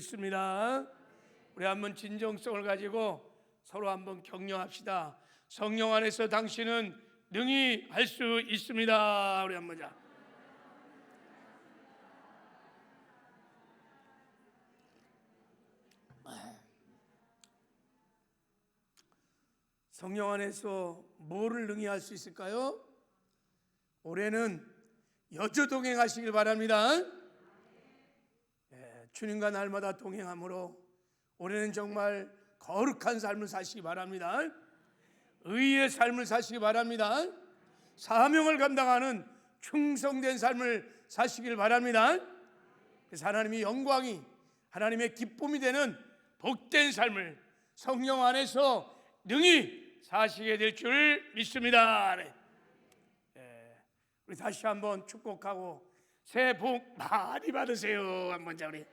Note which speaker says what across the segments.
Speaker 1: 믿습니다. 우리 한번 진정성을 가지고 서로 한번 격려합시다. 성령 안에서 당신은 능히 할 수 있습니다. 우리 한번 자. 성령 안에서 뭐를 능히 할 수 있을까요? 올해는 여주 동행하시길 바랍니다. 주님과 날마다 동행함으로 올해는 정말 거룩한 삶을 사시기 바랍니다. 의의 삶을 사시기 바랍니다. 사명을 감당하는 충성된 삶을 사시길 바랍니다. 그래서 하나님의 영광이, 하나님의 기쁨이 되는 복된 삶을 성령 안에서 능히 사시게 될 줄 믿습니다. 우리 다시 한번 축복하고 새해 복 많이 받으세요. 한번 자 우리.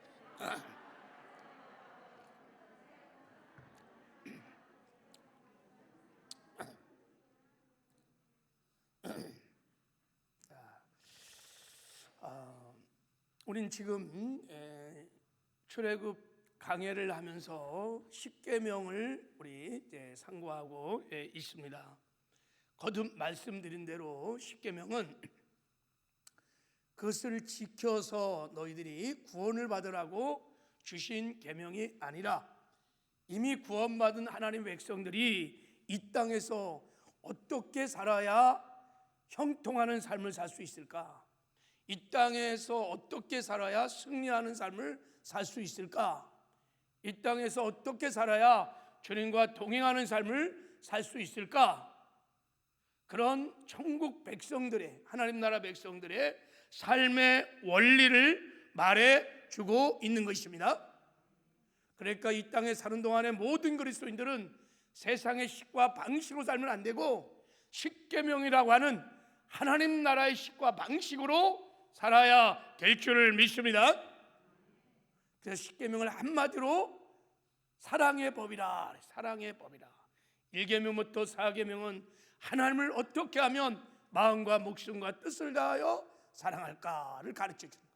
Speaker 1: 우린 지금 출애굽 강해를 하면서 십계명을 우리 상고하고 있습니다. 거듭 말씀드린 대로 십계명은 그것을 지켜서 너희들이 구원을 받으라고 주신 계명이 아니라 이미 구원받은 하나님 백성들이 이 땅에서 어떻게 살아야 형통하는 삶을 살 수 있을까? 이 땅에서 어떻게 살아야 승리하는 삶을 살 수 있을까? 이 땅에서 어떻게 살아야 주님과 동행하는 삶을 살 수 있을까? 그런 천국 백성들의, 하나님 나라 백성들의 삶의 원리를 말해주고 있는 것입니다. 그러니까 이 땅에 사는 동안에 모든 그리스도인들은 세상의 식과 방식으로 살면 안 되고 십계명이라고 하는 하나님 나라의 식과 방식으로 살아야 될 줄을 믿습니다. 그래서 십계명을 한마디로 사랑의 법이라, 사랑의 법이라. 1계명부터 4계명은 하나님을 어떻게 하면 마음과 목숨과 뜻을 다하여 사랑할까를 가르쳐 주는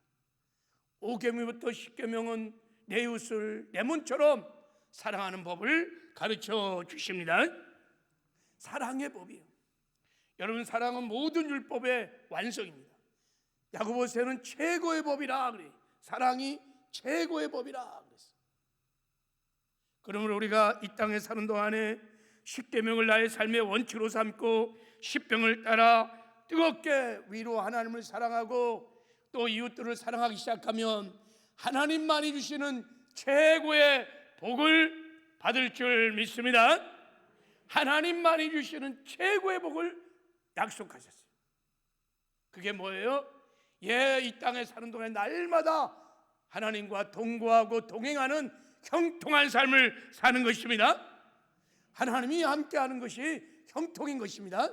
Speaker 1: 거예요. 5계명부터 10계명은 내 이웃을 내 몸처럼 사랑하는 법을 가르쳐 주십니다. 사랑의 법이에요. 여러분, 사랑은 모든 율법의 완성입니다. 야고보서에는 최고의 법이라 그래요. 사랑이 최고의 법이라 그랬어요. 그러므로 우리가 이 땅에 사는 동안에 십계명을 나의 삶의 원칙으로 삼고 십병을 따라 뜨겁게 위로 하나님을 사랑하고 또 이웃들을 사랑하기 시작하면 하나님만이 주시는 최고의 복을 받을 줄 믿습니다. 하나님만이 주시는 최고의 복을 약속하셨어요. 그게 뭐예요? 이 땅에 사는 동안 날마다 하나님과 동거하고 동행하는 형통한 삶을 사는 것입니다. 하나님이 함께하는 것이 형통인 것입니다.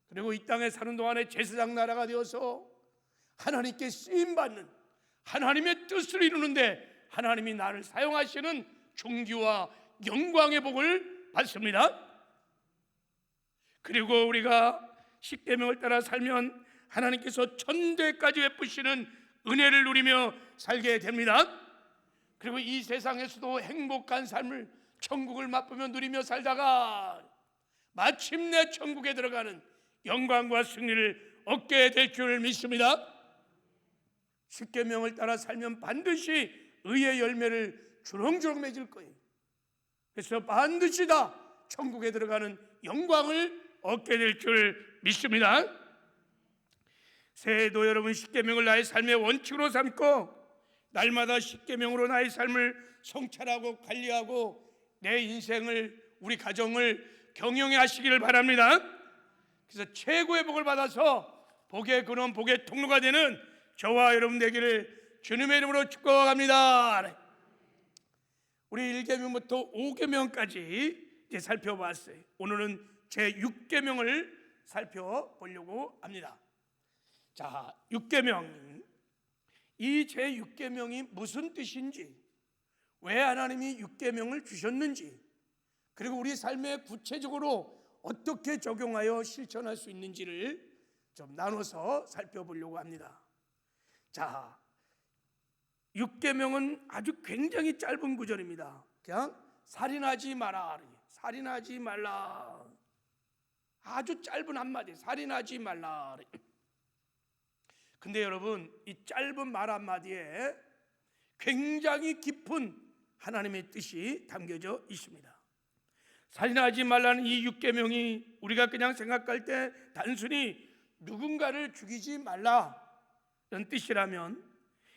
Speaker 1: 그리고 이 땅에 사는 동안에 제사장 나라가 되어서 하나님께 쓰임받는 하나님의 뜻을 이루는데 하나님이 나를 사용하시는 존귀와 영광의 복을 받습니다. 그리고 우리가 십계명을 따라 살면 하나님께서 천대까지 베푸시는 은혜를 누리며 살게 됩니다. 그리고 이 세상에서도 행복한 삶을, 천국을 맛보며 누리며 살다가 마침내 천국에 들어가는 영광과 승리를 얻게 될 줄 믿습니다. 십계명을 따라 살면 반드시 의의 열매를 주렁주렁 맺을 거예요. 그래서 반드시 다 천국에 들어가는 영광을 얻게 될 줄 믿습니다. 새해에도 여러분 십계명을 나의 삶의 원칙으로 삼고 날마다 십계명으로 나의 삶을 성찰하고 관리하고 내 인생을, 우리 가정을 경영해 하시기를 바랍니다. 그래서 최고의 복을 받아서 복의 근원, 복의 통로가 되는 저와 여러분 되기를 주님의 이름으로 축복합니다. 우리 1계명부터 5계명까지 이제 살펴봤어요. 오늘은 제 6계명을 살펴보려고 합니다. 자, 6계명. 이 제 6계명이 무슨 뜻인지, 왜 하나님이 6계명을 주셨는지, 그리고 우리 삶에 구체적으로 어떻게 적용하여 실천할 수 있는지를 좀 나눠서 살펴보려고 합니다. 자, 6계명은 아주 굉장히 짧은 구절입니다. 그냥 살인하지 마라, 살인하지 말라. 아주 짧은 한마디, 살인하지 말라. 근데 여러분, 이 짧은 말 한마디에 굉장히 깊은 하나님의 뜻이 담겨져 있습니다. 살인하지 말라는 이 6계명이 우리가 그냥 생각할 때 단순히 누군가를 죽이지 말라는 뜻이라면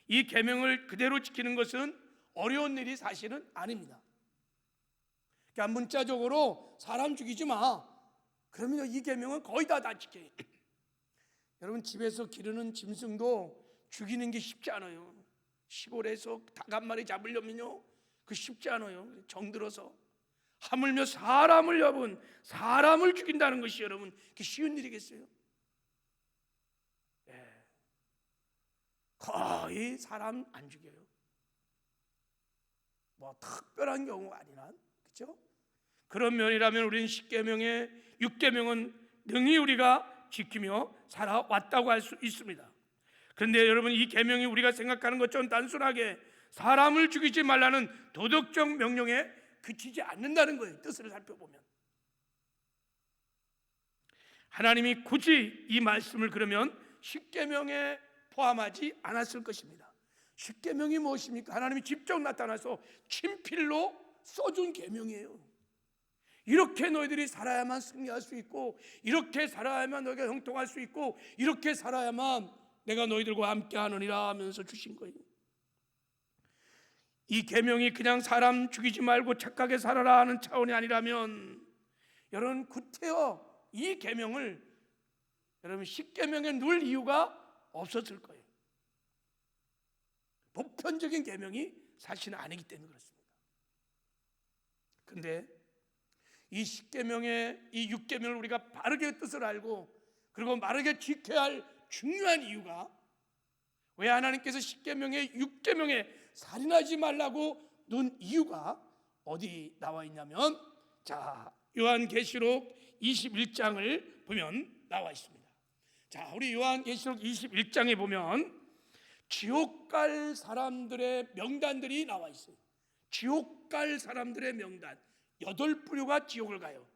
Speaker 1: 이 계명을 그대로 지키는 것은 어려운 일이 사실은 아닙니다. 그러니까 문자적으로 사람 죽이지 마, 그러면 이 계명은 거의 다 지켜요. 여러분, 집에서 기르는 짐승도 죽이는 게 쉽지 않아요. 시골에서 닭 한 마리 잡으려면요, 그 쉽지 않아요. 정들어서 하물며 사람을 죽인다는 것이 여러분, 그게 쉬운 일이겠어요? 네. 거의 사람 안 죽여요. 뭐 특별한 경우가 아니라, 그렇죠? 그런 면이라면 우리는 10계명의 6계명은 능히 우리가 지키며 살아왔다고 할 수 있습니다. 그런데 여러분, 이 계명이 우리가 생각하는 것처럼 단순하게 사람을 죽이지 말라는 도덕적 명령에 그치지 않는다는 거예요. 뜻을 살펴보면 하나님이 굳이 이 말씀을 그러면 10계명에 포함하지 않았을 것입니다. 10계명이 무엇입니까? 하나님이 직접 나타나서 친필로 써준 계명이에요. 이렇게 너희들이 살아야만 승리할 수 있고, 이렇게 살아야만 너희가 형통할 수 있고, 이렇게 살아야만 내가 너희들과 함께 하느니라 하면서 주신 거예요. 이 계명이 그냥 사람 죽이지 말고 착하게 살아라 하는 차원이 아니라면 여러분, 구태여 이 계명을 여러분 10계명에 넣을 이유가 없었을 거예요. 보편적인 계명이 사실은 아니기 때문에 그렇습니다. 그런데 이 10계명의 이 6계명을 우리가 바르게 뜻을 알고 그리고 바르게 지켜야 할 중요한 이유가, 왜 하나님께서 10계명의 6계명에 살인하지 말라고 넣은 이유가 어디 나와 있냐면, 자, 요한계시록 21장을 보면 나와 있습니다. 자, 우리 요한계시록 21장에 보면 지옥 갈 사람들의 명단들이 나와 있어요. 지옥 갈 사람들의 명단, 8부류가 지옥을 가요.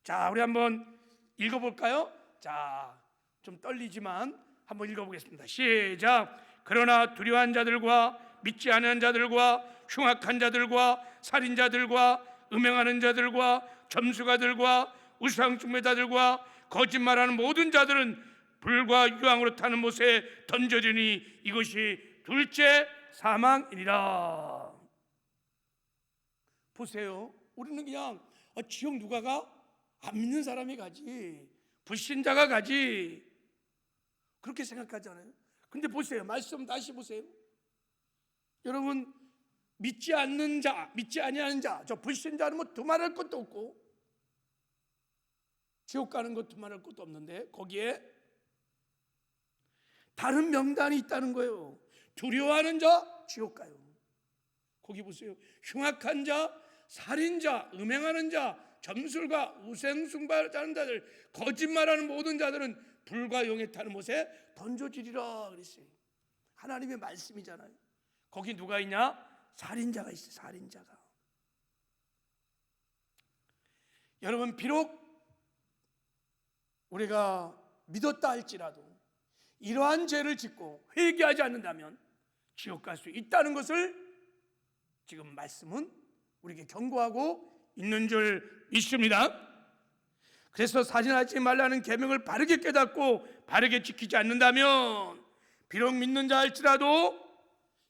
Speaker 1: 자, 우리 한번 읽어볼까요? 자, 좀 떨리지만 한번 읽어보겠습니다. 시작. 그러나 두려워한 자들과 믿지 않은 자들과 흉악한 자들과 살인자들과 음행하는 자들과 점수가들과 우상숭배자들과 거짓말하는 모든 자들은 불과 유황으로 타는 못에 던져지니 이것이 둘째 사망이니라. 보세요. 우리는 그냥 지옥 누가 가? 안 믿는 사람이 가지, 불신자가 가지, 그렇게 생각하잖아요. 근데 보세요, 말씀 다시 보세요. 여러분, 믿지 않는 자, 믿지 아니하는 자, 저 불신자는 뭐 두말할 것도 없고 지옥 가는 것 두말할 것도 없는데 거기에 다른 명단이 있다는 거예요. 두려워하는 자 지옥 가요. 거기 보세요. 흉악한 자, 살인자, 음행하는 자, 점술가, 우상숭배하는 자들, 거짓말하는 모든 자들은 불과 용에 타는 못에 던져지리라 그랬어요. 하나님의 말씀이잖아요. 거기 누가 있냐? 살인자가 있어요. 살인자가. 여러분, 비록 우리가 믿었다 할지라도 이러한 죄를 짓고 회개하지 않는다면 지옥 갈 수 있다는 것을 지금 말씀은 우리에게 경고하고 있는 줄 믿습니다. 그래서 살인하지 말라는 계명을 바르게 깨닫고 바르게 지키지 않는다면 비록 믿는 자 할지라도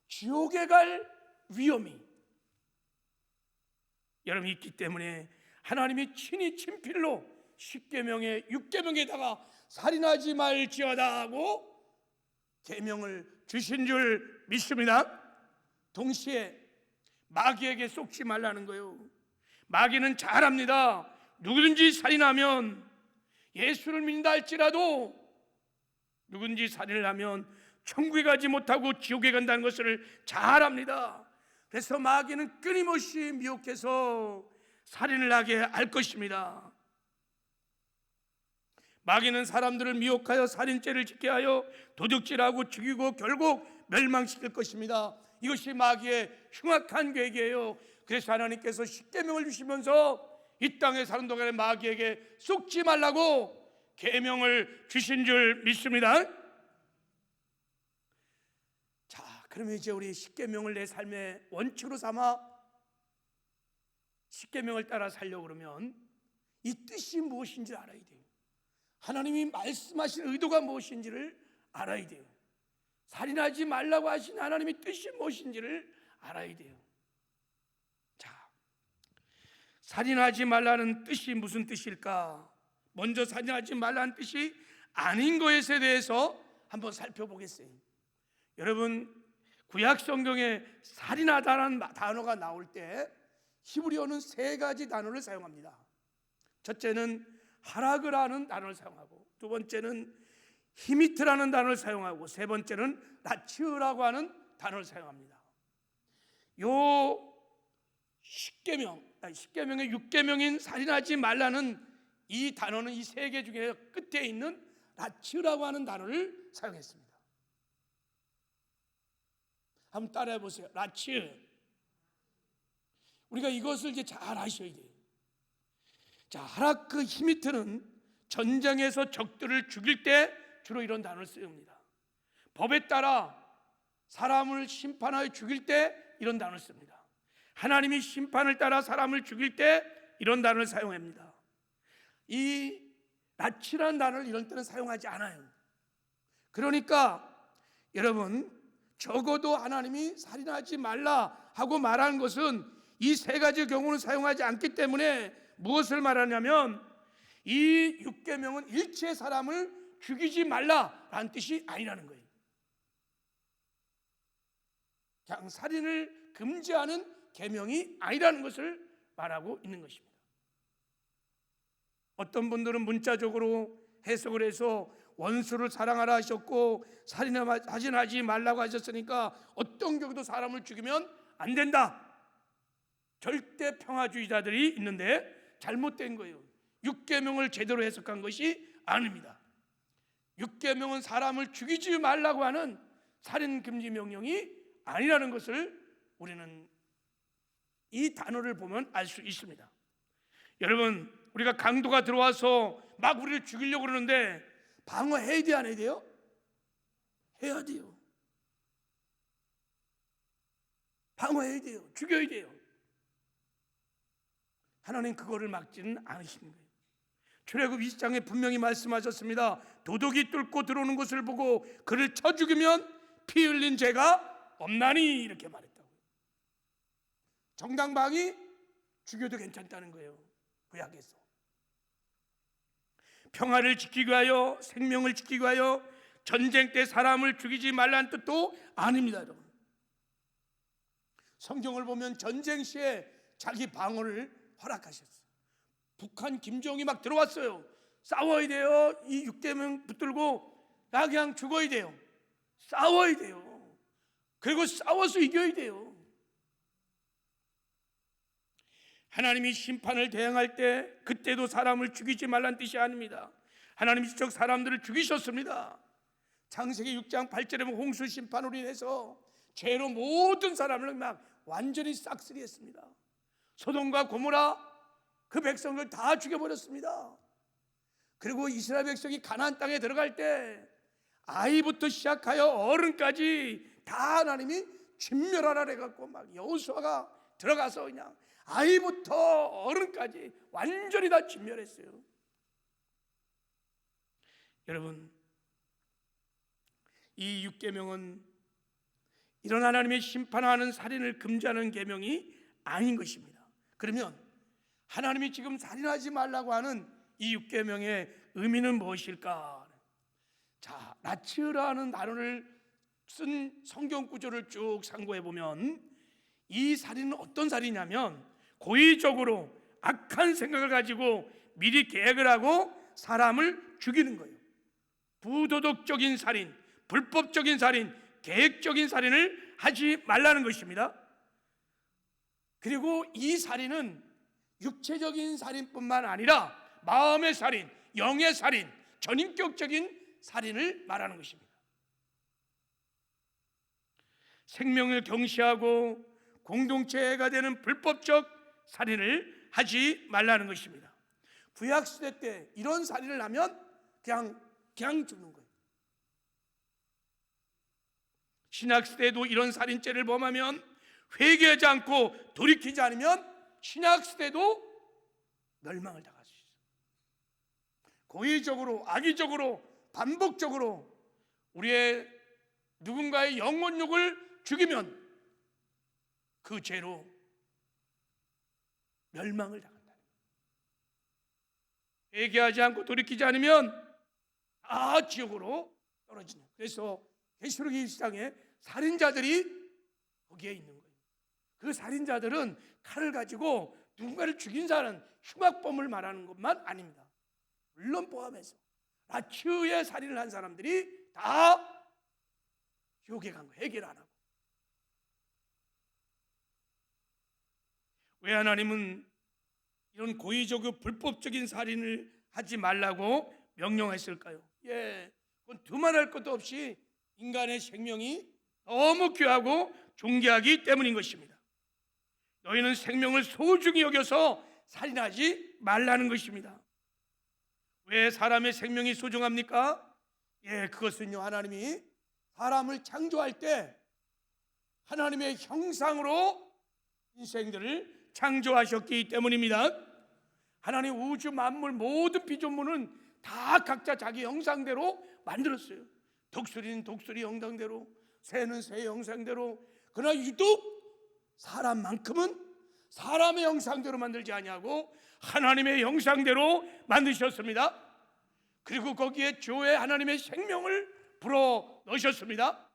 Speaker 1: 지옥에 갈 위험이 여러분 있기 때문에 하나님이 친히 친필로 10계명에 6계명에다가 살인하지 말지어다 하고 계명을 주신 줄 믿습니다. 동시에 마귀에게 속지 말라는 거예요. 마귀는 잘 압니다. 누구든지 살인하면, 예수를 믿는다 할지라도 누구든지 살인을 하면 천국에 가지 못하고 지옥에 간다는 것을 잘 압니다. 그래서 마귀는 끊임없이 미혹해서 살인을 하게 할 것입니다. 마귀는 사람들을 미혹하여 살인죄를 짓게 하여 도둑질하고 죽이고 결국 멸망시킬 것입니다. 이것이 마귀의 흉악한 계획이에요. 그래서 하나님께서 십계명을 주시면서 이 땅에 사는 동안에 마귀에게 속지 말라고 계명을 주신 줄 믿습니다. 자, 그러면 이제 우리 십계명을 내 삶의 원칙으로 삼아 십계명을 따라 살려고 그러면 이 뜻이 무엇인지 알아야 돼요. 하나님이 말씀하신 의도가 무엇인지를 알아야 돼요. 살인하지 말라고 하신 하나님의 뜻이 무엇인지를 알아야 돼요. 자, 살인하지 말라는 뜻이 무슨 뜻일까? 먼저 살인하지 말라는 뜻이 아닌 것에 대해서 한번 살펴보겠어요. 여러분, 구약 성경에 살인하다라는 단어가 나올 때 히브리어는 세 가지 단어를 사용합니다. 첫째는 하라그라는 단어를 사용하고, 두 번째는 히미트라는 단어를 사용하고, 세 번째는 라치으라고 하는 단어를 사용합니다. 요 십계명의 육계명인 살인하지 말라는 이 단어는 이 세 개 중에 끝에 있는 라치으라고 하는 단어를 사용했습니다. 한번 따라해 보세요. 라치으. 우리가 이것을 이제 잘 아셔야 돼요. 자, 하라크 히미트는 전쟁에서 적들을 죽일 때 주로 이런 단어를 씁니다. 법에 따라 사람을 심판하여 죽일 때 이런 단어를 씁니다. 하나님이 심판을 따라 사람을 죽일 때 이런 단어를 사용합니다. 이 라치라는 단어를 이런 때는 사용하지 않아요. 그러니까 여러분, 적어도 하나님이 살인하지 말라 하고 말하는 것은 이 세 가지 경우는 사용하지 않기 때문에 무엇을 말하냐면 이 육계명은 일체 사람을 죽이지 말라라는 뜻이 아니라는 거예요. 그냥 살인을 금지하는 계명이 아니라는 것을 말하고 있는 것입니다. 어떤 분들은 문자적으로 해석을 해서 원수를 사랑하라 하셨고 살인하지 말라고 하셨으니까 어떤 경우도 사람을 죽이면 안 된다, 절대 평화주의자들이 있는데 잘못된 거예요. 육계명을 제대로 해석한 것이 아닙니다. 육계명은 사람을 죽이지 말라고 하는 살인 금지 명령이 아니라는 것을 우리는 이 단어를 보면 알 수 있습니다. 여러분, 우리가 강도가 들어와서 막 우리를 죽이려고 그러는데 방어해야 돼, 안 해야 돼요? 해야 돼요. 방어해야 돼요. 죽여야 돼요. 하나님 그거를 막지는 않으시는 거예요. 출애굽 20장에 분명히 말씀하셨습니다. 도둑이 뚫고 들어오는 것을 보고 그를 쳐 죽이면 피 흘린 죄가 없나니, 이렇게 말했다고요. 정당방위 죽여도 괜찮다는 거예요. 구약에서 평화를 지키기 위하여, 생명을 지키기 위하여 전쟁 때 사람을 죽이지 말라는 뜻도 아닙니다. 여러분, 성경을 보면 전쟁 시에 자기 방어를 허락하셨어요. 북한 김정이 막 들어왔어요. 싸워야 돼요. 이 육계명 붙들고 나 그냥 죽어야 돼요. 싸워야 돼요. 그리고 싸워서 이겨야 돼요. 하나님이 심판을 대행할 때 그때도 사람을 죽이지 말란 뜻이 아닙니다. 하나님이 직접 사람들을 죽이셨습니다. 창세기 6장 8절에 보면 홍수 심판으로 인해서 죄로 모든 사람을 막 완전히 싹쓸이했습니다. 소돔과 고모라 그 백성을 다 죽여버렸습니다. 그리고 이스라엘 백성이 가나안 땅에 들어갈 때 아이부터 시작하여 어른까지 다 하나님이 진멸하라 해갖고 막 여호수아가 들어가서 그냥 아이부터 어른까지 완전히 다 진멸했어요. 여러분, 이 육계명은 이런 하나님의 심판하는 살인을 금지하는 계명이 아닌 것입니다. 그러면 하나님이 지금 살인하지 말라고 하는 이 육계명의 의미는 무엇일까? 자, 라치으라는 단어를 쓴 성경 구조를 쭉 상고해 보면 이 살인은 어떤 살인이냐면 고의적으로 악한 생각을 가지고 미리 계획을 하고 사람을 죽이는 거예요. 부도덕적인 살인, 불법적인 살인, 계획적인 살인을 하지 말라는 것입니다. 그리고 이 살인은 육체적인 살인뿐만 아니라 마음의 살인, 영의 살인, 전인격적인 살인을 말하는 것입니다. 생명을 경시하고 공동체가 되는 불법적 살인을 하지 말라는 것입니다. 구약시대 때 이런 살인을 하면 그냥 죽는 거예요. 신약시대도 이런 살인죄를 범하면 회개하지 않고 돌이키지 않으면 신약시대도 멸망을 당할 수 있어요. 고의적으로, 악의적으로, 반복적으로 우리의 누군가의 영혼육을 죽이면 그 죄로 멸망을 당한다. 회개하지 않고 돌이키지 않으면 다 지옥으로 떨어지는. 그래서 계시록 20장에 살인자들이 거기에 있는 거예요. 그 살인자들은 칼을 가지고 누군가를 죽인 사람, 흉악범을 말하는 것만 아닙니다. 물론 포함해서 라치의 살인을 한 사람들이 다 지옥에 간 거예요. 해결 안 하고. 왜 하나님은 이런 고의적이고 불법적인 살인을 하지 말라고 명령했을까요? 그건 두말할 것도 없이 인간의 생명이 너무 귀하고 존귀하기 때문인 것입니다. 너희는 생명을 소중히 여겨서 살인하지 말라는 것입니다. 왜 사람의 생명이 소중합니까? 그것은요, 하나님이 사람을 창조할 때 하나님의 형상으로 인생들을 창조하셨기 때문입니다. 하나님 우주 만물 모든 피조물은 다 각자 자기 형상대로 만들었어요. 독수리는 독수리 형상대로, 새는 새 형상대로. 그러나 유독 사람만큼은 사람의 형상대로 만들지 아니하고 하나님의 형상대로 만드셨습니다. 그리고 거기에 주의 하나님의 생명을 불어 넣으셨습니다.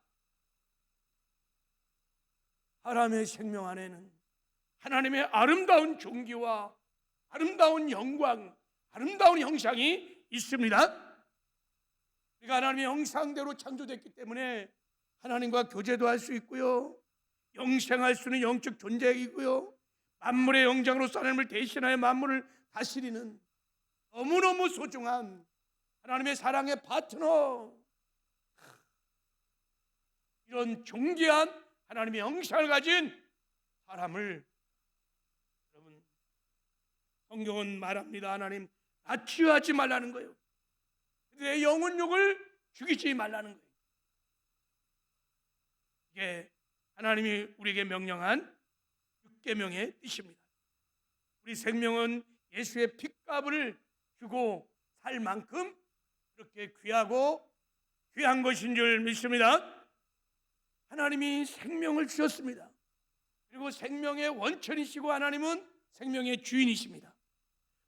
Speaker 1: 사람의 생명 안에는 하나님의 아름다운 존귀와 아름다운 영광, 아름다운 형상이 있습니다. 우리가 하나님의 형상대로 창조됐기 때문에 하나님과 교제도 할 수 있고요, 영생할 수 있는 영적 존재이고요, 만물의 영장으로서 하나님을 대신하여 만물을 다스리는 너무너무 소중한 하나님의 사랑의 파트너, 이런 존귀한 하나님의 형상을 가진 사람을, 여러분, 성경은 말합니다. 하나님 나치하지 말라는 거예요. 내 영혼육을 죽이지 말라는 거예요. 이게 하나님이 우리에게 명령한 6계명의 뜻입니다. 우리 생명은 예수의 핏값을 주고 살 만큼 그렇게 귀하고 귀한 것인 줄 믿습니다. 하나님이 생명을 주셨습니다. 그리고 생명의 원천이시고 하나님은 생명의 주인이십니다.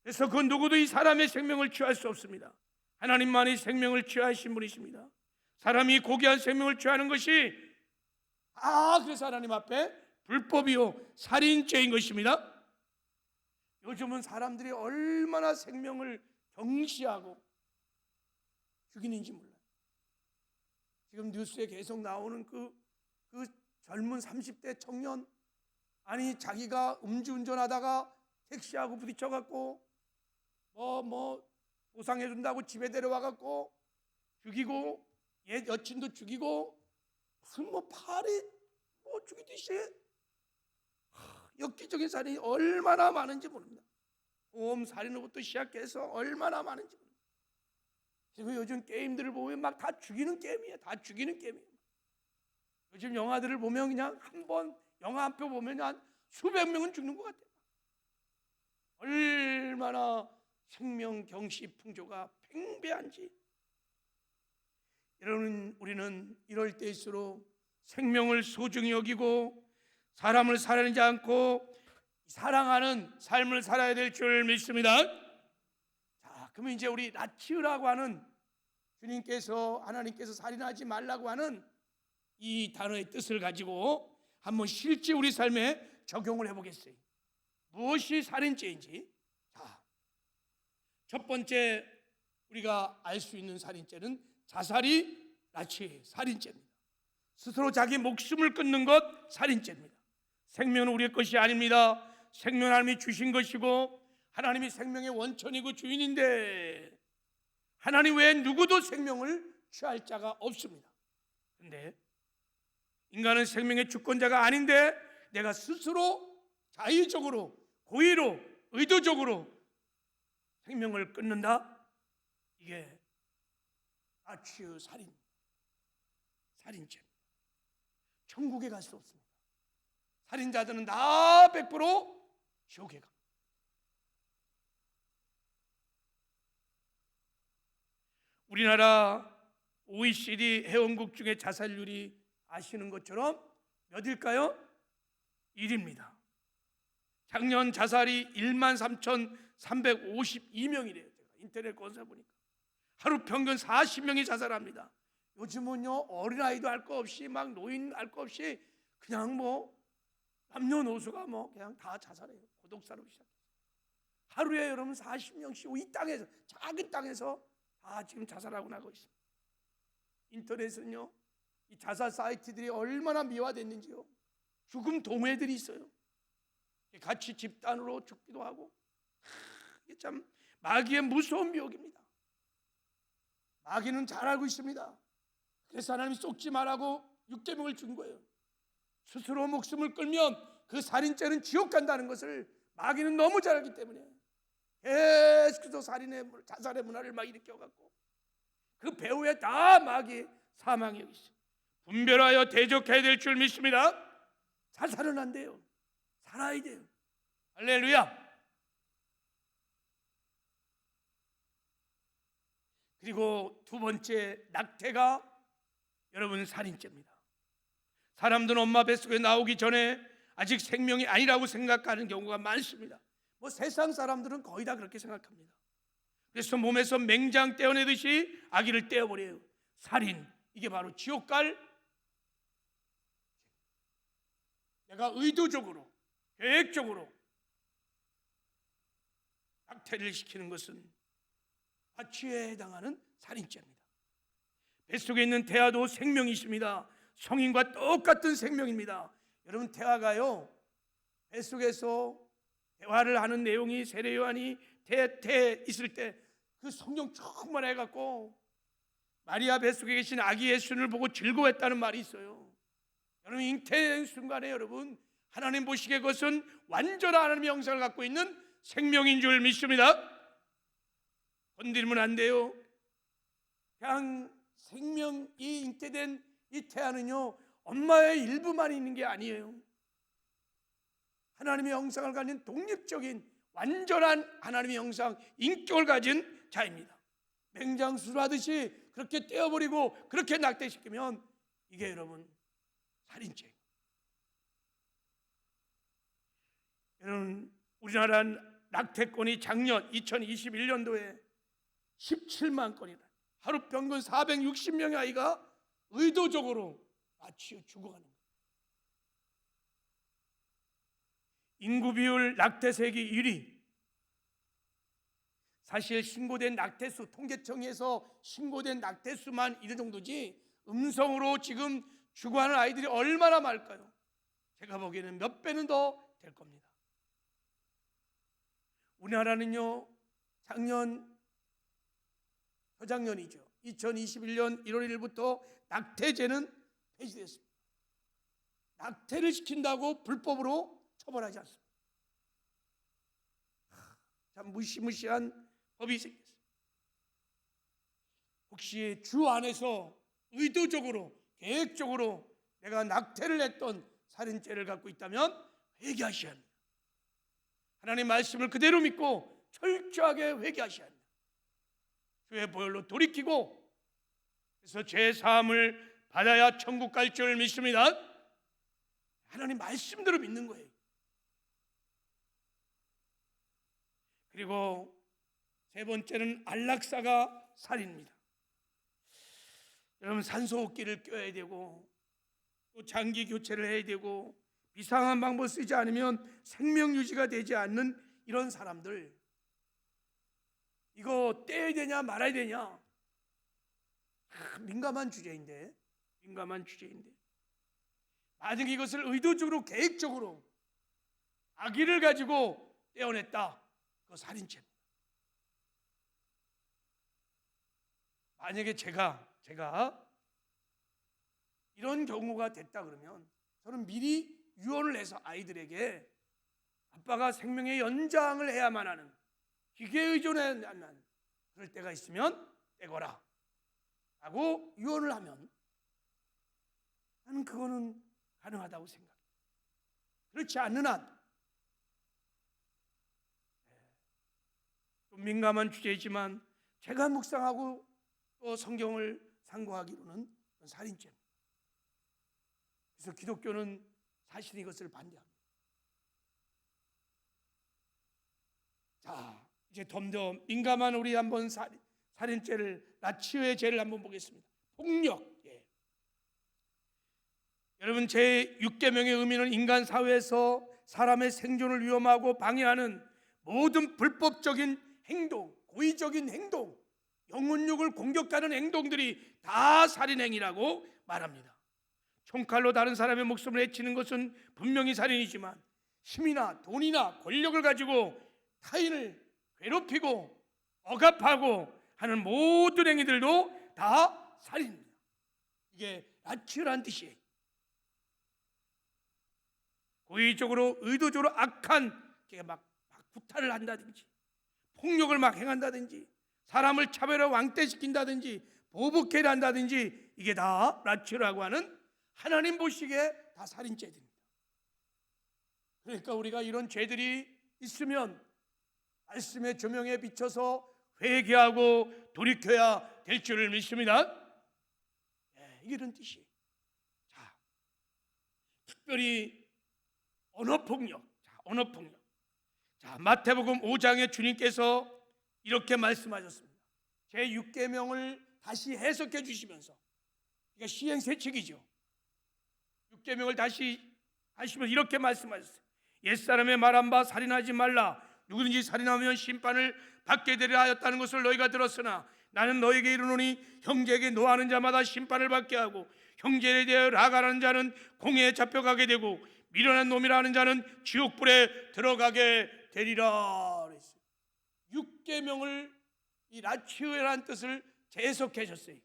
Speaker 1: 그래서 그 누구도 이 사람의 생명을 취할 수 없습니다. 하나님만이 생명을 취하신 분이십니다. 사람이 고귀한 생명을 취하는 것이 그래서 하나님 앞에 불법이요 살인죄인 것입니다. 요즘은 사람들이 얼마나 생명을 경시하고 죽이는지 몰라요. 지금 뉴스에 계속 나오는 그 젊은 30대 청년, 아니 자기가 음주운전하다가 택시하고 부딪혀갖고 보상해준다고 집에 데려와갖고 죽이고, 옛 여친도 죽이고, 무슨 파리 죽이듯이 엽기적인 살인이 얼마나 많은지 모릅니다. 보험 살인으로부터 시작해서 얼마나 많은지 모릅니다. 그리고 요즘 게임들을 보면 막 다 죽이는 게임이에요. 다 죽이는 게임이에요. 요즘 영화들을 보면 그냥 영화 한 편 보면 한 수백 명은 죽는 것 같아요. 얼마나 생명 경시 풍조가 팽배한지. 여러분, 우리는 이럴 때일수록 생명을 소중히 여기고 사람을 살아내지 않고 사랑하는 삶을 살아야 될 줄 믿습니다. 자, 그러면 이제 우리 라치으라고 하는, 하나님께서 살인하지 말라고 하는 이 단어의 뜻을 가지고 한번 실제 우리 삶에 적용을 해보겠어요. 무엇이 살인죄인지. 자, 첫 번째 우리가 알 수 있는 살인죄는 자살이 라치의 살인죄입니다. 스스로 자기 목숨을 끊는 것 살인죄입니다. 생명은 우리의 것이 아닙니다. 생명 하나님이 주신 것이고 하나님이 생명의 원천이고 주인인데 하나님 외에 누구도 생명을 취할 자가 없습니다. 그런데 인간은 생명의 주권자가 아닌데 내가 스스로 자의적으로, 고의로, 의도적으로 생명을 끊는다? 이게 아취의 살인죄입니다. 천국에 갈 수 없습니다. 살인자들은 다 100% 지옥에 갑니다. 우리나라 OECD 회원국 중에 자살률이 아시는 것처럼 몇일까요? 1입니다. 작년 자살이 13,352명이래요. 제가 인터넷 검사 보니까 하루 평균 40명이 자살합니다. 요즘은요, 어린아이도 할 거 없이 막 노인 할 거 없이 그냥 뭐 남녀노소가 뭐 그냥 다 자살해요. 고독사로 시작해요. 하루에 여러분 40명씩 이 땅에서, 작은 땅에서 다 지금 자살하고 나고 있습니다. 인터넷은요, 이 자살 사이트들이 얼마나 미화됐는지요. 죽음 동호회들이 있어요. 같이 집단으로 죽기도 하고. 이게 참 마귀의 무서운 미혹입니다. 마귀는 잘 알고 있습니다. 그래서 하나님이 속지 말라고 6계명을 준 거예요. 스스로 목숨을 끌면 그 살인죄는 지옥 간다는 것을 마귀는 너무 잘 알기 때문에 계속해서 자살의 문화를 막 일으켜갖고 그 배후에 다 마귀의 사망이 여기 있어요. 분별하여 대적해야 될 줄 믿습니다. 자살은 안 돼요. 살아야 돼요. 할렐루야. 그리고 두 번째, 낙태가 여러분 살인죄입니다. 사람들은 엄마 뱃속에 나오기 전에 아직 생명이 아니라고 생각하는 경우가 많습니다. 뭐 세상 사람들은 거의 다 그렇게 생각합니다. 그래서 몸에서 맹장 떼어내듯이 아기를 떼어버려요. 살인, 이게 바로 지옥 갈, 내가 의도적으로, 계획적으로 낙태를 시키는 것은 아취에 해당하는 살인죄입니다. 뱃속에 있는 태아도 생명이 있습니다. 성인과 똑같은 생명입니다. 여러분, 태아가요, 뱃속에서 대화를 하는 내용이 세례요한이 태 있을 때 그 성령 충만해갖고 마리아 뱃속에 계신 아기 예수를 보고 즐거워했다는 말이 있어요. 여러분, 잉태된 순간에 여러분, 하나님 보시기에 그것은 완전한 하나님의 형상을 갖고 있는 생명인 줄 믿습니다. 건드리면 안 돼요. 그냥 생명이 잉태된 이 태아는요, 엄마의 일부만 있는 게 아니에요. 하나님의 형상을 가진 독립적인 완전한 하나님의 형상, 인격을 가진 자입니다. 맹장수술 하듯이 그렇게 떼어버리고 그렇게 낙태시키면 이게 여러분 살인죄. 여러분, 우리나라 낙태건이 작년 2021년도에 17만 건이라, 하루 평균 460명의 아이가 의도적으로 죽어가는 거예요. 인구 비율 낙태 세계 1위. 사실 신고된 낙태수, 통계청에서 신고된 낙태수만 이런 정도지 음성으로 지금 죽어가는 아이들이 얼마나 많을까요? 제가 보기에는 몇 배는 더 될 겁니다. 우리나라는요, 저작년이죠. 2021년 1월 1일부터 낙태죄는 폐지됐습니다. 낙태를 시킨다고 불법으로 처벌하지 않습니다. 참 무시무시한 법이 생겼어요. 혹시 주 안에서 의도적으로, 계획적으로 내가 낙태를 했던 살인죄를 갖고 있다면 회개하셔야 합니다. 하나님의 말씀을 그대로 믿고 철저하게 회개하셔야 합니다. 주의 보혈로 돌이키고, 그래서 죄 사함을 받아야 천국 갈 줄 믿습니다. 하나님 말씀대로 믿는 거예요. 그리고 세 번째는 안락사가 살인입니다. 여러분, 산소호흡기를 껴야 되고 또 장기 교체를 해야 되고 비상한 방법 쓰지 않으면 생명 유지가 되지 않는 이런 사람들, 이거 떼야 되냐 말아야 되냐, 민감한 주제인데 만약에 이것을 의도적으로 계획적으로 아기를 가지고 떼어냈다, 그거 살인죄입니다. 만약에 제가 이런 경우가 됐다 그러면 저는 미리 유언을 해서 아이들에게 아빠가 생명의 연장을 해야만 하는, 기계에 의존하는 그럴 때가 있으면 떼거라 라고 유언을 하면 나는 그거는 가능하다고 생각해요. 그렇지 않는 한 좀 민감한 주제이지만 제가 묵상하고 또 성경을 상고하기로는 살인죄입니다. 그래서 기독교는 사실 이것을 반대합니다. 자, 이제 좀 더 민감한 우리 한번 살인죄를, 라치오의 죄를 한번 보겠습니다. 폭력. 여러분, 제 6계명의 의미는 인간 사회에서 사람의 생존을 위험하고 방해하는 모든 불법적인 행동, 고의적인 행동, 영혼육을 공격하는 행동들이 다 살인행위라고 말합니다. 총칼로 다른 사람의 목숨을 해치는 것은 분명히 살인이지만 힘이나 돈이나 권력을 가지고 타인을 괴롭히고 억압하고 하는 모든 행위들도 다 살인입니다. 이게 라치오라는 뜻이에요. 고의적으로 의도적으로 악한 막 구타를 한다든지 폭력을 막 행한다든지 사람을 차별하고 왕따시킨다든지 보복해를 한다든지 이게 다 라치오라고 하는 하나님 보시기에 다 살인죄들입니다. 그러니까 우리가 이런 죄들이 있으면 말씀의 조명에 비춰서 회개하고 돌이켜야 될 줄을 믿습니다. 이런 뜻이에요. 자, 특별히 언어폭력. 언어폭력. 자, 마태복음 5장에 주님께서 이렇게 말씀하셨습니다. 제 6계명을 다시 해석해 주시면서, 그러니까 시행세칙이죠. 6계명을 다시 하시면서 이렇게 말씀하셨어요. 옛사람의 말한 바 살인하지 말라. 누구든지 살인하면 심판을 받게 되리라 하였다는 것을 너희가 들었으나 나는 너에게 이르노니 형제에게 노하는 자마다 심판을 받게 하고 형제에 대하여 라가라는 자는 공회에 잡혀가게 되고 미련한 놈이라 하는 자는 지옥불에 들어가게 되리라 그랬어요. 6계명을 이 라치오라는 뜻을 재해석해 줬어요.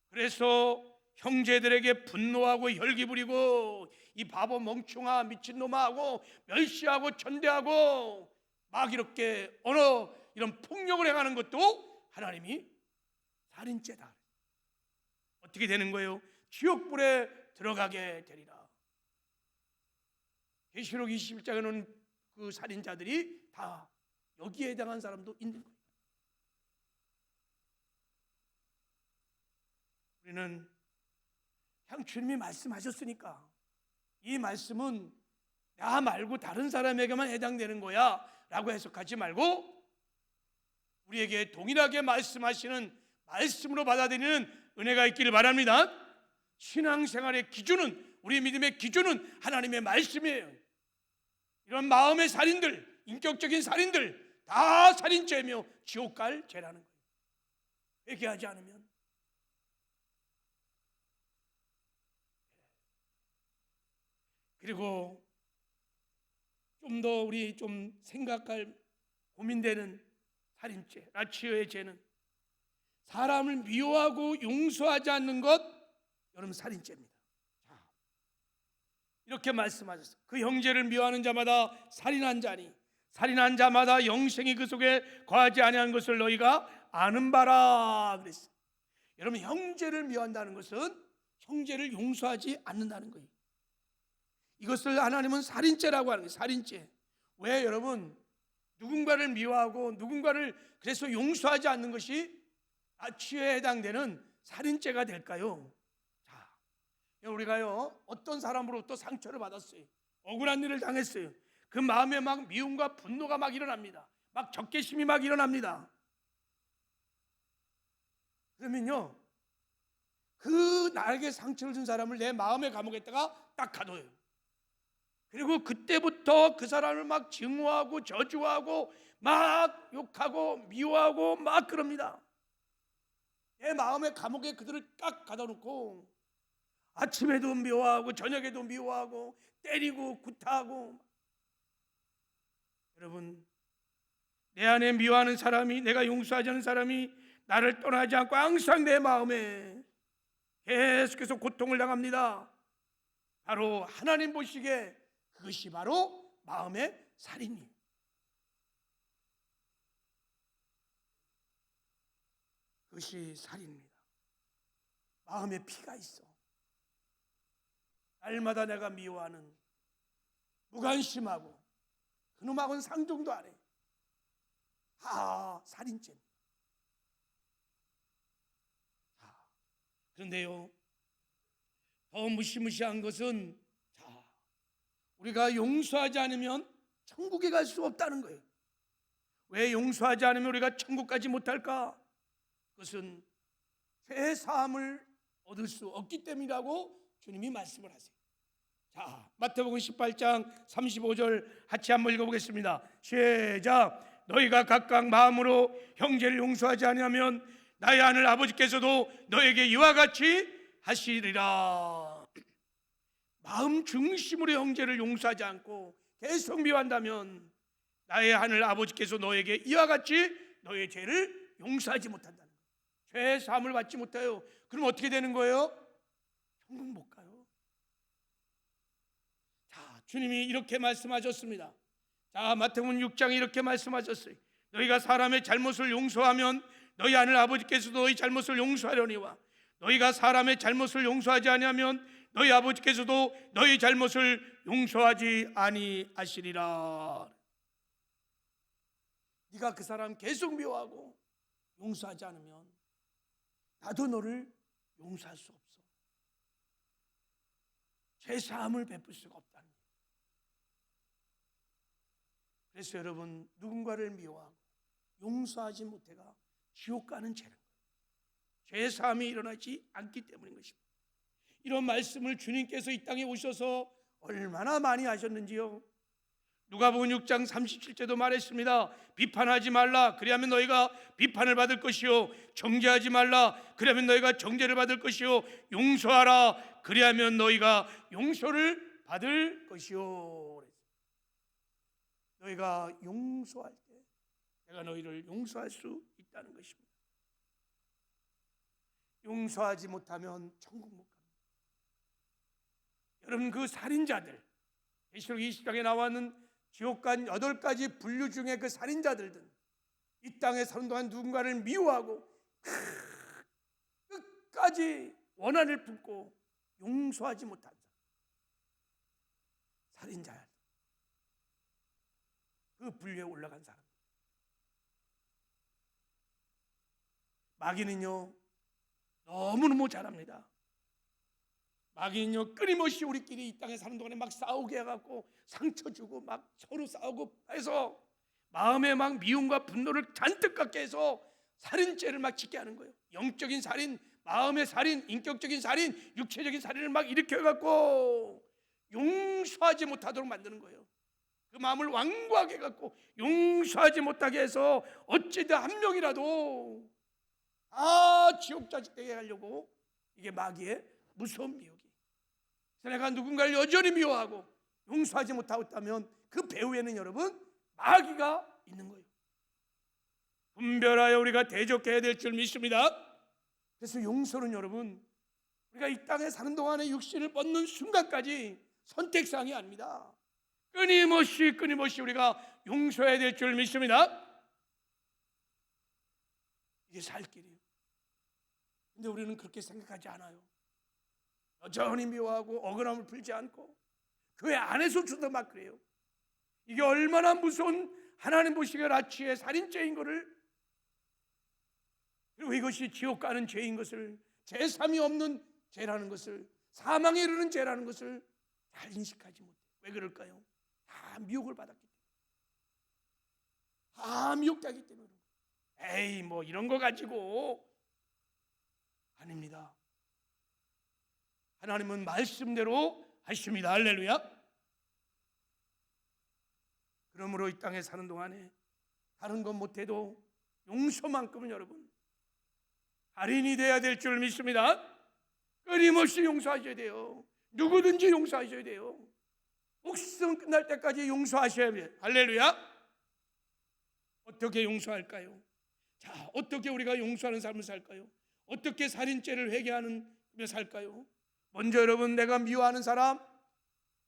Speaker 1: 그래서 형제들에게 분노하고 혈기 부리고 이 바보 멍충아 미친놈아 하고 멸시하고 천대하고 막 이렇게 이런 폭력을 행하는 것도 하나님이 살인죄다. 어떻게 되는 거예요? 지옥불에 들어가게 되리라. 계시록 21장에는 그 살인자들이 다 여기에 해당한 사람도 있는 거예요. 우리는 그냥 주님이 말씀하셨으니까 이 말씀은 나 말고 다른 사람에게만 해당되는 거야 라고 해석하지 말고 우리에게 동일하게 말씀하시는 말씀으로 받아들이는 은혜가 있기를 바랍니다. 신앙생활의 기준은, 우리 믿음의 기준은 하나님의 말씀이에요. 이런 마음의 살인들, 인격적인 살인들 다 살인죄며 지옥 갈 죄라는 거예요. 회개하지 않으면. 그리고 좀 더 우리 좀 생각할, 고민되는 살인죄, 라치오의 죄는 사람을 미워하고 용서하지 않는 것, 여러분 살인죄입니다. 자, 이렇게 말씀하셨어요. 그 형제를 미워하는 자마다 살인한 자니 살인한 자마다 영생이 그 속에 거하지 아니한 것을 너희가 아는 바라 그랬어요. 여러분, 형제를 미워한다는 것은 형제를 용서하지 않는다는 거예요. 이것을 하나님은 살인죄라고 하는 거예요. 살인죄. 왜 여러분 누군가를 미워하고 누군가를 그래서 용서하지 않는 것이 라치오에 해당되는 살인죄가 될까요? 자, 우리가요 어떤 사람으로부터 상처를 받았어요. 억울한 일을 당했어요. 그 마음에 막 미움과 분노가 막 일어납니다. 막 적개심이 막 일어납니다. 그러면요 그 나에게 상처를 준 사람을 내 마음의 감옥에다가 딱 가둬요. 그리고 그때부터 그 사람을 막 증오하고 저주하고 막 욕하고 미워하고 막 그럽니다. 내 마음의 감옥에 그들을 딱 가둬놓고 아침에도 미워하고 저녁에도 미워하고 때리고 구타하고. 여러분, 내 안에 미워하는 사람이, 내가 용서하지 않는 사람이 나를 떠나지 않고 항상 내 마음에 계속해서 고통을 당합니다. 바로 하나님 보시기에 그것이 바로 마음의 살인이에요. 그것이 살인입니다. 마음에 피가 있어. 날마다 내가 미워하는, 무관심하고 그놈하고는 상종도 안 해. 살인죄. 그런데요, 더 무시무시한 것은 우리가 용서하지 않으면 천국에 갈 수 없다는 거예요. 왜 용서하지 않으면 우리가 천국 가지 못할까? 그것은 죄 사함을 얻을 수 없기 때문이라고 주님이 말씀을 하세요. 자, 마태복음 18장 35절 같이 한번 읽어보겠습니다. 시작. 너희가 각각 마음으로 형제를 용서하지 아니하면 나의 하늘 아버지께서도 너에게 이와 같이 하시리라. 마음 중심으로 형제를 용서하지 않고 계속 미워한다면 나의 하늘 아버지께서 너에게 이와 같이 너의 죄를 용서하지 못한다는 거예요. 죄 사함을 받지 못해요. 그럼 어떻게 되는 거예요? 천국 못 가요. 자, 주님이 이렇게 말씀하셨습니다. 자, 마태복음 6장에 이렇게 말씀하셨어요. 너희가 사람의 잘못을 용서하면 너희 하늘 아버지께서도 너희 잘못을 용서하려니와 너희가 사람의 잘못을 용서하지 아니하면 너희 아버지께서도 너희 잘못을 용서하지 아니하시리라. 네가 그 사람 계속 미워하고 용서하지 않으면 나도 너를 용서할 수 없어. 죄 사함을 베풀 수가 없다는 거예요. 그래서 여러분, 누군가를 미워하고 용서하지 못해가 지옥 가는 죄는 죄 사함이 일어나지 않기 때문인 것입니다. 이런 말씀을 주님께서 이 땅에 오셔서 얼마나 많이 하셨는지요. 누가복음 6장 37절도 말했습니다. 비판하지 말라, 그리하면 너희가 비판을 받을 것이요, 정죄하지 말라, 그리하면 너희가 정죄를 받을 것이요, 용서하라, 그리하면 너희가 용서를 받을 것이요. 너희가 용서할 때 내가 너희를 용서할 수 있다는 것입니다. 용서하지 못하면 천국 못 갑니다. 여러분, 그 살인자들, 계시록 20장에 나와는 지옥간 8가지 분류 중에 그 살인자들은 이 땅에 사는 동안 누군가를 미워하고 끝까지 원한을 품고 용서하지 못한 살인자야. 그 분류에 올라간 사람. 마귀는요 너무너무 잘합니다. 마귀는요 끊임없이 우리끼리 이 땅에 사는 동안에 막 싸우게 해갖고 상처 주고 막 서로 싸우고 해서 마음에 막 미움과 분노를 잔뜩 갖게 해서 살인죄를 막 짓게 하는 거예요. 영적인 살인, 마음의 살인, 인격적인 살인, 육체적인 살인을 막 일으켜갖고 용서하지 못하도록 만드는 거예요. 그 마음을 완고하게 해갖고 용서하지 못하게 해서 어찌든 한 명이라도 지옥 자식 되게 하려고, 이게 마귀의 무서운 미혹이. 내가 누군가를 여전히 미워하고 용서하지 못하고 있다면 그 배후에는 여러분 마귀가 있는 거예요. 분별하여 우리가 대적해야 될 줄 믿습니다. 그래서 용서는 여러분 우리가 이 땅에 사는 동안에 육신을 뻗는 순간까지 선택사항이 아닙니다. 끊임없이 우리가 용서해야 될 줄 믿습니다. 이게 살 길이에요. 근데 우리는 그렇게 생각하지 않아요. 여전히 미워하고 억울함을 풀지 않고 교회 안에서도 막 그래요. 이게 얼마나 무서운 하나님 보시기에 라치의 살인죄인 것을, 그리고 이것이 지옥 가는 죄인 것을, 제3이 없는 죄라는 것을, 사망에 이르는 죄라는 것을 잘 인식하지 못해요. 왜 그럴까요? 다 미혹을 받았기 때문에. 다 미혹되기 때문에. 에이 뭐 이런 거 가지고. 아닙니다. 하나님은 말씀대로 하십니다. 할렐루야. 그러므로 이 땅에 사는 동안에 다른 건 못해도 용서만큼은 여러분 할인이 돼야 될 줄 믿습니다. 끊임없이 용서하셔야 돼요. 누구든지 용서하셔야 돼요. 목숨 끝날 때까지 용서하셔야 돼요. 할렐루야. 어떻게 용서할까요? 자, 어떻게 우리가 용서하는 삶을 살까요? 어떻게 살인죄를 회개하는 살까요? 먼저 여러분, 내가 미워하는 사람,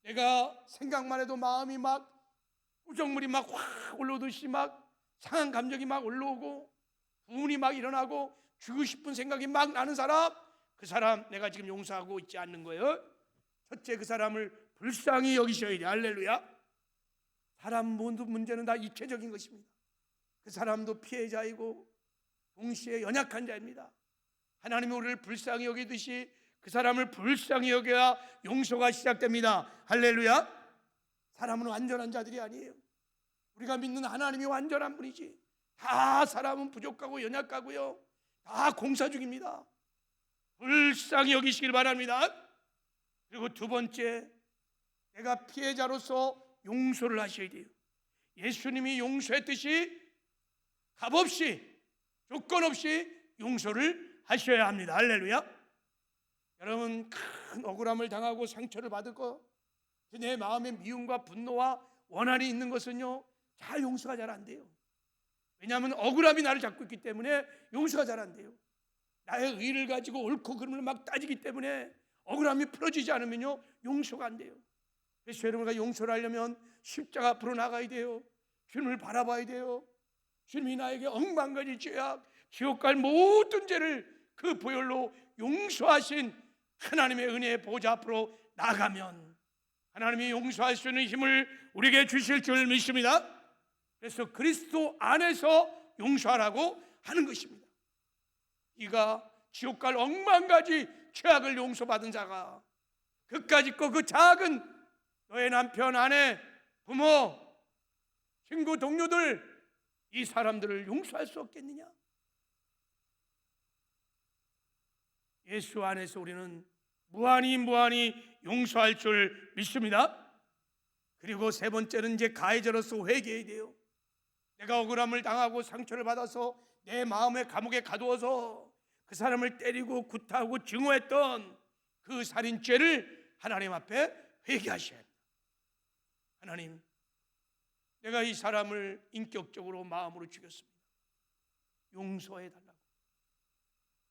Speaker 1: 내가 생각만 해도 마음이 막 우정물이 막 확 올라오듯이 막 상한 감정이 막 올라오고 분이 막 일어나고 죽고 싶은 생각이 막 나는 사람, 그 사람 내가 지금 용서하고 있지 않는 거예요. 첫째, 그 사람을 불쌍히 여기셔야 돼. 할렐루야. 사람 모든 문제는 다 이체적인 것입니다. 그 사람도 피해자이고 동시에 연약한 자입니다. 하나님이 우리를 불쌍히 여기듯이 그 사람을 불쌍히 여겨야 용서가 시작됩니다. 할렐루야. 사람은 완전한 자들이 아니에요. 우리가 믿는 하나님이 완전한 분이지. 다 사람은 부족하고 연약하고요, 다 공사 중입니다. 불쌍히 여기시길 바랍니다. 그리고 두 번째, 내가 피해자로서 용서를 하셔야 돼요. 예수님이 용서했듯이 값없이 조건 없이 용서를 하셔야 합니다. 할렐루야. 여러분, 큰 억울함을 당하고 상처를 받을 거, 내 마음에 미움과 분노와 원한이 있는 것은요, 잘 용서가 잘 안 돼요. 왜냐하면 억울함이 나를 잡고 있기 때문에 용서가 잘 안 돼요. 나의 의를 가지고 옳고 그름을 막 따지기 때문에 억울함이 풀어지지 않으면요, 용서가 안 돼요. 그래서 여러분과 용서를 하려면 십자가 앞으로 나가야 돼요. 주님을 바라봐야 돼요. 주님이 나에게 억만가지 죄악, 지옥 갈 모든 죄를 그 보혈로 용서하신 하나님의 은혜의 보좌 앞으로 나가면 하나님이 용서할 수 있는 힘을 우리에게 주실 줄 믿습니다. 그래서 그리스도 안에서 용서하라고 하는 것입니다. 네가 지옥 갈 억만가지 죄악을 용서받은 자가 그까짓 거, 그 작은 너의 남편, 아내, 부모, 친구, 동료들, 이 사람들을 용서할 수 없겠느냐? 예수 안에서 우리는 무한히 용서할 줄 믿습니다. 그리고 세 번째는 이제 가해자로서 회개해야 돼요. 내가 억울함을 당하고 상처를 받아서 내 마음의 감옥에 가두어서 그 사람을 때리고 구타하고 증오했던 그 살인죄를 하나님 앞에 회개하셔야 합니다. 하나님, 내가 이 사람을 인격적으로 마음으로 죽였습니다. 용서해 달라고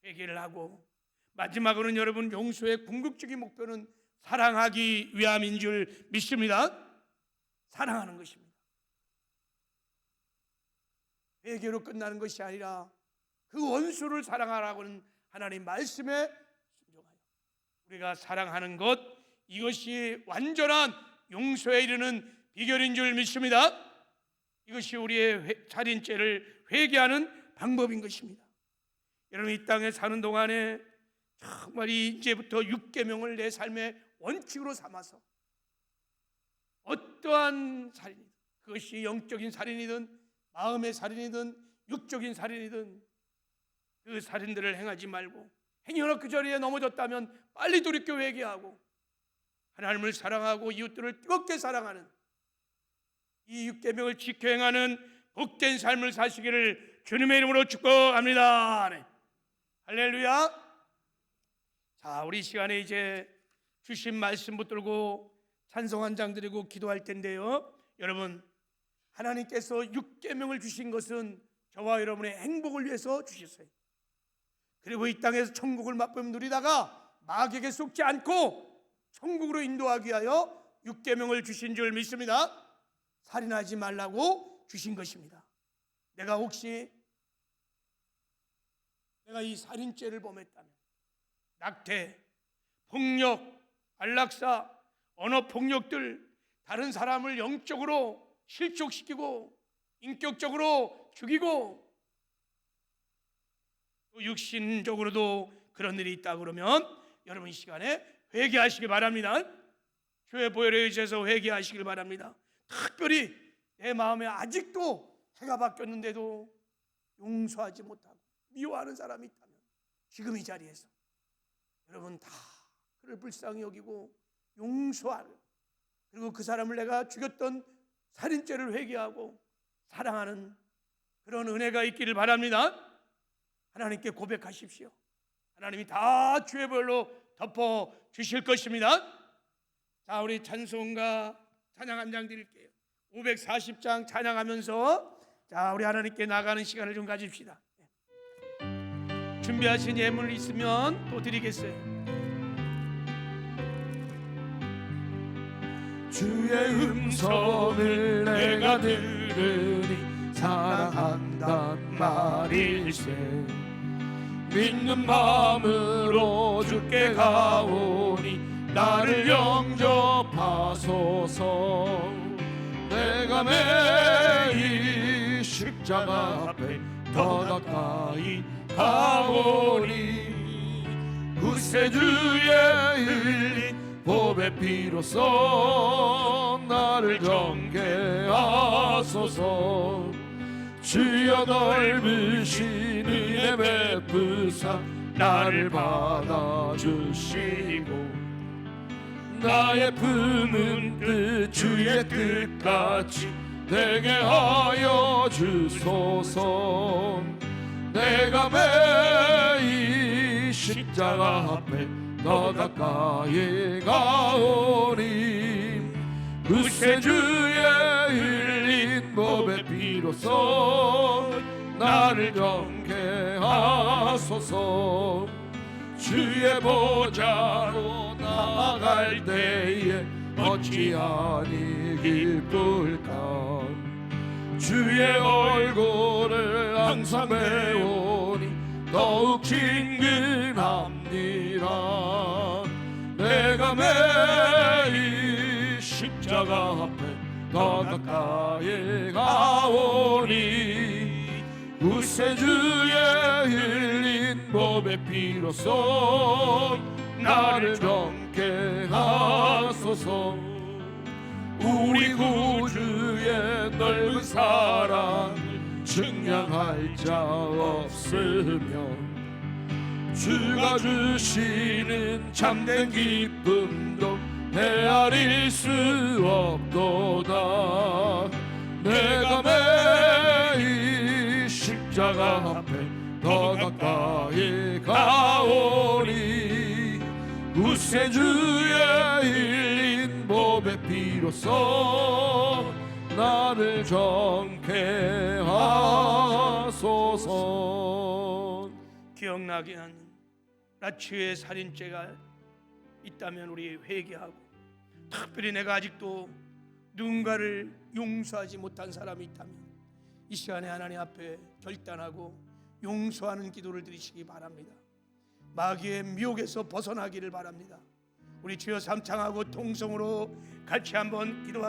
Speaker 1: 회개를 하고, 마지막으로는 여러분, 용서의 궁극적인 목표는 사랑하기 위함인 줄 믿습니다. 사랑하는 것입니다. 회개로 끝나는 것이 아니라 그 원수를 사랑하라고는 하나님 말씀에 순종하여 우리가 사랑하는 것, 이것이 완전한 용서에 이르는 비결인 줄 믿습니다. 이것이 우리의 살인죄를 회개하는 방법인 것입니다. 여러분, 이 땅에 사는 동안에 정말 이제부터 육계명을 내 삶의 원칙으로 삼아서 어떠한 살인이든, 그것이 영적인 살인이든 마음의 살인이든 육적인 살인이든 그 살인들을 행하지 말고, 행여나 그 자리에 넘어졌다면 빨리 돌이켜 회개하고 하나님을 사랑하고 이웃들을 뜨겁게 사랑하는 이 육계명을 지켜 행하는 복된 삶을 사시기를 주님의 이름으로 축복합니다. 네. 할렐루야. 자, 우리 시간에 이제 주신 말씀 붙들고 찬송 한 장 드리고 기도할 텐데요. 여러분, 하나님께서 육계명을 주신 것은 저와 여러분의 행복을 위해서 주셨어요. 그리고 이 땅에서 천국을 맛보며 누리다가 마귀에게 속지 않고 천국으로 인도하기 위하여 육계명을 주신 줄 믿습니다. 살인하지 말라고 주신 것입니다. 내가 혹시 내가 이 살인죄를 범했다면, 낙태, 폭력, 안락사, 언어폭력들, 다른 사람을 영적으로 실족시키고 인격적으로 죽이고 또 육신적으로도 그런 일이 있다 그러면 여러분 이 시간에 회개하시기 바랍니다. 주의 보혈에 의지해서 회개하시길 바랍니다. 특별히 내 마음에 아직도 해가 바뀌었는데도 용서하지 못하고 미워하는 사람이 있다면 지금 이 자리에서 여러분 다 그를 불쌍히 여기고 용서하고, 그리고 그 사람을 내가 죽였던 살인죄를 회개하고 사랑하는 그런 은혜가 있기를 바랍니다. 하나님께 고백하십시오. 하나님이 다 주의 보혈로 덮어 주실 것입니다. 자, 우리 찬송가 찬양 한 장 드릴게요. 540장 찬양하면서 자, 우리 하나님께 나가는 시간을 좀 가집시다. 준비하신 예물 있으면 또 드리겠어요.
Speaker 2: 주의 음성을 내가 들으니 사랑한단 말일세. 믿는 마음으로 주께 가오니 나를 영접하소서. 내가 매일 십자가 앞에 더 가까이 가오니 구세주의 흘린 보배 피로써 나를 정케하소서. 주여 넓으신 은혜 베푸사 나를 받아주시고 나의 품은 뜻 주의 뜻같이 되게 하여 주소서. 내가 매일 십자가 앞에 더 가까이 가오니 구세주의 흘린 보배 피로써 나를 정케하소서. 주의 보좌로 나아갈 때에 어찌하니 기쁠까. 주의 얼굴을 항상 배우니 더욱 친근합니다. 내가 매일 십자가 앞에 더 가까이 가오니 구세주의 흘린 보배 피로써 나를 정케하소서. 우리 구주의 넓은 사랑을 측량할 자 없으면 주가 주시는 참된 기쁨도 헤아릴 수 없도다. 내가 매일 십자가 앞에 더 가까이 가오니 구세주의 흘린 보배 피로써 나를 정케하소서.
Speaker 1: 기억나게 하는 나치의 살인죄가 있다면 우리 회개하고, 특별히 내가 아직도 누군가를 용서하지 못한 사람이 있다면 이 시간에 하나님 앞에 결단하고 용서하는 기도를 드리시기 바랍니다. 마귀의 미혹에서 벗어나기를 바랍니다. 우리 주여 삼창하고 통성으로 같이 한번 기도하겠습니다.